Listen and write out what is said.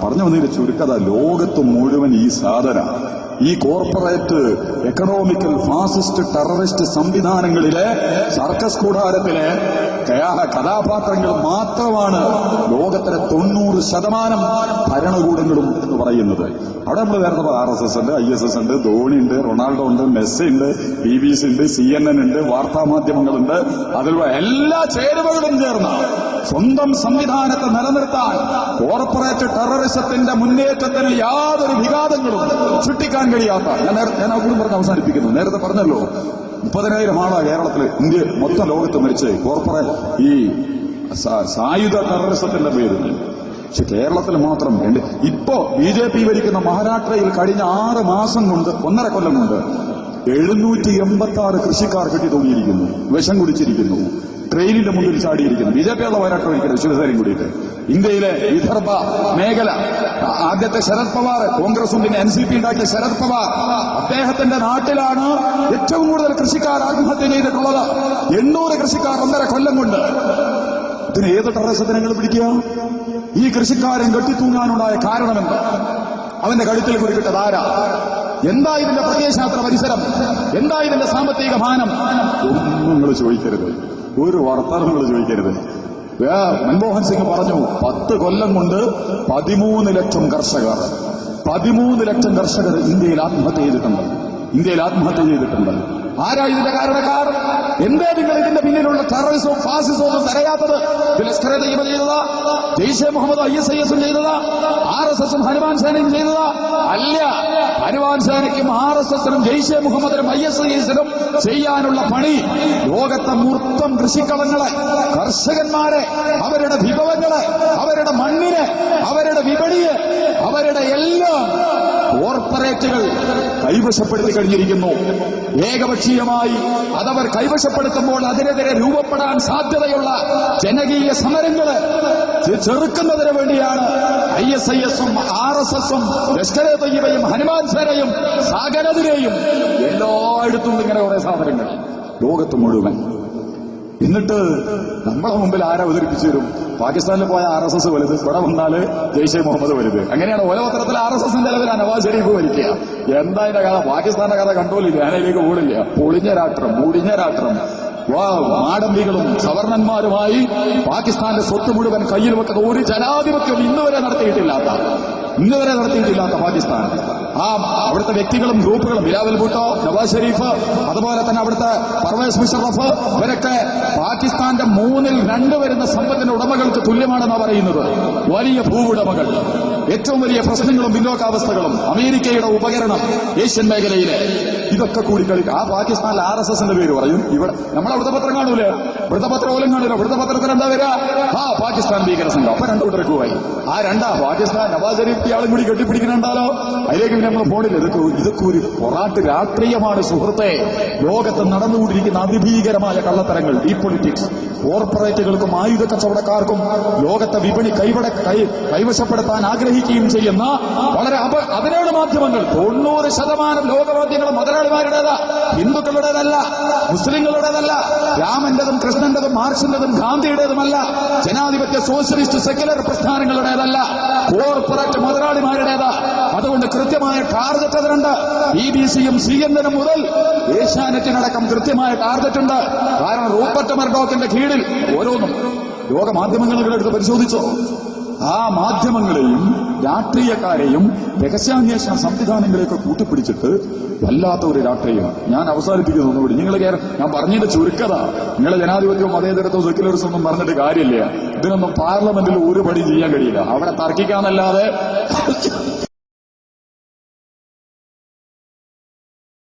പറഞ്ഞു വന്നതിന്റെ ചുരുക്കത, ലോകത്ത് മുഴുവൻ ഈ സാധന, ഈ കോർപ്പറേറ്റ് എക്കണോമിക്കൽ ഫാസിസ്റ്റ് ടെററിസ്റ്റ് സംവിധാനങ്ങളിലെ സർക്കസ് കൂടാരത്തിലെ കഥാപാത്രങ്ങൾ മാത്രമാണ് ലോകത്തിലെ 90% ഭരണകൂടങ്ങളും എന്ന് പറയുന്നത്. അവിടെ നമ്മൾ നേരത്തെ RSS ഉണ്ട്, ISS ഉണ്ട്, ധോണി ഉണ്ട്, റൊണാൾഡോ ഉണ്ട്, മെസ്സി ഉണ്ട്, BBC ഉണ്ട്, CNN ഉണ്ട്, വാർത്താമാധ്യമങ്ങളുണ്ട്. അതിലുള്ള എല്ലാ ചേരുവകളും ചേർന്ന് സ്വന്തം സംവിധാനത്തെ നിലനിർത്താൻ കോർപ്പറേറ്റ് ടെററിസത്തിന്റെ മുന്നേറ്റത്തിന് യാതൊരു വിഘാതങ്ങളും സൃഷ്ടിക്കാൻ കഴിയാത്ത, ഞാൻ അവരും പറഞ്ഞ് അവസാനിപ്പിക്കുന്നു. നേരത്തെ പറഞ്ഞല്ലോ 30,000 ആളാ കേരളത്തിൽ, ഇന്ത്യ മൊത്തം ലോകത്ത് മരിച്ച് കോർപ്പറേറ്റ് ഈ സായുധ ടെററിസത്തിന്റെ പേരിൽ. പക്ഷെ കേരളത്തിൽ മാത്രം ഇപ്പോ BJP ഭരിക്കുന്ന മഹാരാഷ്ട്രയിൽ കഴിഞ്ഞ 6 മാസം കൊണ്ട്, 1.5 കൊല്ലം കൊണ്ട് 786 കൃഷിക്കാർ കെട്ടി തൂങ്ങിയിരിക്കുന്നു, വിഷം കുടിച്ചിരിക്കുന്നു, ട്രെയിനിന്റെ മുന്നിൽ ചാടിയിരിക്കുന്നു. BJP ഉള്ള മഹാരാഷ്ട്ര ഒരിക്കലും ശിവസേനയും കൂടിയിട്ട്. ഇന്ത്യയിലെ വിദർഭ മേഖല, ആദ്യത്തെ ശരത് പവാർ, കോൺഗ്രസും പിന്നെ NCP ഉണ്ടാക്കിയ ശരത് പവാർ, അദ്ദേഹത്തിന്റെ നാട്ടിലാണ് ഏറ്റവും കൂടുതൽ കൃഷിക്കാർ ആത്മഹത്യ ചെയ്തിട്ടുള്ളത്. 800 കൃഷിക്കാർ 1.5 കൊല്ലം കൊണ്ട്. ഇതിന് ഏത് ടെററിസത്തെ നിങ്ങൾ പിടിക്കുക? ഈ കൃഷിക്കാരൻ കെട്ടിത്തൂങ്ങാനുണ്ടായ കാരണമെന്ത്? അവന്റെ കഴുത്തിൽ കുരുക്കിട്ടത് ആരാ? എന്താ ഇതിന്റെ പ്രത്യയശാസ്ത്ര പരിസരം? എന്താ ഇതിന്റെ സാമ്പത്തിക മാനം? ഒന്നും നിങ്ങൾ ചോദിക്കരുത്, ഒരു വർത്തമാനം നിങ്ങൾ ചോദിക്കരുത്. മൻമോഹൻ സിംഗ് പറഞ്ഞു 10 കൊല്ലം കൊണ്ട് 13 ലക്ഷം കർഷകർ, 13 ലക്ഷം കർഷകർ ഇന്ത്യയിൽ ആത്മഹത്യ ചെയ്തിട്ടുണ്ട്. ആരാ ഇതിന്റെ കാരണക്കാർ? എന്തേ നിങ്ങൾ ഇതിന്റെ പിന്നിലുള്ള ടെററിസവും ഫാസിസവും ഒന്നും തടയാത്തത്? ലഷ്കർ എ തയ്യബ ചെയ്തതാ? ജയ്ഷെ മുഹമ്മദ് ISIS ചെയ്തതാ? RSSും ഹനുമാൻ സേനയും ചെയ്തതാ? അല്ല. ഹനുമാൻ സേനയ്ക്കും RSSനും ജയ്ഷെ മുഹമ്മദിനും ISISനും ചെയ്യാനുള്ള പണി ലോകത്തെ മൊത്തം കൃഷിക്കളങ്ങളെ, കർഷകന്മാരെ, അവരുടെ വിഭവങ്ങളെ, അവരുടെ മണ്ണിനെ, അവരുടെ വിപണിയെ, അവരുടെ എല്ലാം കോർപ്പറേറ്റുകൾ കൈവശപ്പെടുത്തി കഴിഞ്ഞിരിക്കുന്നു. ഏകപക്ഷീയമായി അതവർ കൈവശപ്പെടുത്തുമ്പോൾ അതിനെതിരെ രൂപപ്പെടാൻ സാധ്യതയുള്ള ജനകീയ സമരങ്ങള് ചെറുക്കുന്നതിന് വേണ്ടിയാണ് ISISും RSSും ലഷ്കർ എ തയ്യബയും ഹനുമാൻ സേനയും സകലതിനെയും എല്ലായിടത്തും ഇങ്ങനെ കുറെ സാധനങ്ങൾ ലോകത്ത് മുഴുവൻ. എന്നിട്ട് നമ്മളെ മുമ്പിൽ ആരെ അവതരിപ്പിച്ചു തരും? പാകിസ്ഥാനിൽ പോയ RSS വലുത്, ഇവിടെ വന്നാല് ജയ്ഷെ മുഹമ്മദ് വലുത്. അങ്ങനെയാണ് ഓരോ പത്രത്തിൽ RSSന്റെ ലെവലാണ് നവാസ് ഷെരീഫ് ഭരിക്കുക. എന്താ ഇതിന്റെ കഥ? പാകിസ്ഥാന്റെ കഥ കണ്ടോലില്ല, ഞാനതിലേക്ക് ഓടില്ല. പൊളിഞ്ഞ രാഷ്ട്രം, മുടിഞ്ഞ രാഷ്ട്രം, മാടമ്പികളും സവർണന്മാരുമായി പാകിസ്ഥാന്റെ സ്വത്ത് മുഴുവൻ കയ്യിൽ വെക്കുന്ന ഒരു ജനാധിപത്യം ഇന്നുവരെ നടത്തിയിട്ടില്ലാത്ത പാകിസ്ഥാൻ. അവിടുത്തെ വ്യക്തികളും ഗ്രൂപ്പുകളും, ബിലാവൽ ഭൂട്ടോ, നവാസ് ഷെരീഫ്, അതുപോലെ തന്നെ അവിടുത്തെ പർവേസ് മുഷറഫ്, ഇവരൊക്കെ പാകിസ്ഥാന്റെ 2/3 വരുന്ന സമ്പത്തിന്റെ ഉടമകൾക്ക് തുല്യമാണെന്നാണ് പറയുന്നത്. വലിയ ഭൂവുടമകൾ, ഏറ്റവും വലിയ പ്രശ്നങ്ങളും പിന്നോക്കാവസ്ഥകളും, അമേരിക്കയുടെ ഉപകരണം ഏഷ്യൻ മേഖലയിലെ, ഇതൊക്കെ കൂടി കളിക്കുക. ആ പാകിസ്ഥാനിൽ RSSന്റെ പേര് പറയും. ഇവിടെ നമ്മളെ വൃത്തപത്രം കാണൂലേ? വൃത്തപത്രം പോലും കാണൂല. വൃത്തപത്രത്തിൽ എന്താ വരിക? പാകിസ്ഥാൻ ഭീകര സംഘം. അപ്പൊ 2 കൂട്ടർക്ക് പോയി. പാകിസ്ഥാൻ നവാസ് ഷെരീഫ് ആളും കൂടി കെട്ടിപ്പിടിക്കുന്നുണ്ടാലോ? അതിലേക്ക് പിന്നെ നമ്മൾ പോണില്ല. ഇതൊക്കെ ഒരു പൊറാട്ട് രാഷ്ട്രീയമാണ് സുഹൃത്തെ. ലോകത്ത് നടന്നുകൊണ്ടിരിക്കുന്ന അതിഭീകരമായ കള്ളത്തരങ്ങൾ, ഈ പൊളിറ്റിക്സ്, കോർപ്പറേറ്റുകൾക്കും ആയുധ കച്ചവടക്കാർക്കും ലോകത്തെ വിപണി കൈവശപ്പെടുത്താൻ ആഗ്രഹിക്കുകയും ചെയ്യുന്ന വളരെ അതിനാണ് മാധ്യമങ്ങൾ. 90% ലോകമാധ്യമങ്ങളും മുതലാളിമാരുടേതാ, ഹിന്ദുക്കളുടേതല്ല, മുസ്ലിങ്ങളുടേതല്ല, രാമന്റെതും കൃഷ്ണന്റെതും മാർക്സിന്റെതും ഗാന്ധിയുടേതുമല്ല, ജനാധിപത്യ സോഷ്യലിസ്റ്റ് സെക്യുലർ പ്രസ്ഥാനങ്ങളുടേതല്ല, കോർപ്പറേറ്റ് മുതലാളിമാരുടേതാ. അതുകൊണ്ട് കൃത്യമായ ടാർഗറ്റ് അതിനുണ്ട്. BBCയും CNN മുതൽ ഏഷ്യാനെറ്റിനടക്കം കൃത്യമായ ടാർഗറ്റ് ഉണ്ട്. കാരണം റൂപ്പർട്ട് മർഡോക്കിന്റെ കീഴിൽ ഓരോന്നും ലോക മാധ്യമങ്ങളെടുത്ത് പരിശോധിച്ചോ? ആ മാധ്യമങ്ങളെയും രാഷ്ട്രീയക്കാരെയും രഹസ്യാന്വേഷണ സംവിധാനങ്ങളെയൊക്കെ കൂട്ടിപ്പിടിച്ചിട്ട് വല്ലാത്ത ഒരു രാഷ്ട്രീയം. ഞാൻ അവസാനിപ്പിക്കുന്നു ഒന്നുകൂടി. ഞാൻ പറഞ്ഞതിന്റെ ചുരുക്കത, നിങ്ങളെ ജനാധിപത്യവും മതേതരത്വവും സെക്യുലറിസം ഒന്നും പറഞ്ഞിട്ട് കാര്യമില്ല. ഇതിനൊന്നും പാർലമെന്റിൽ ഒരു പണി ചെയ്യാൻ കഴിയില്ല. അവിടെ തർക്കിക്കാന്നല്ലാതെ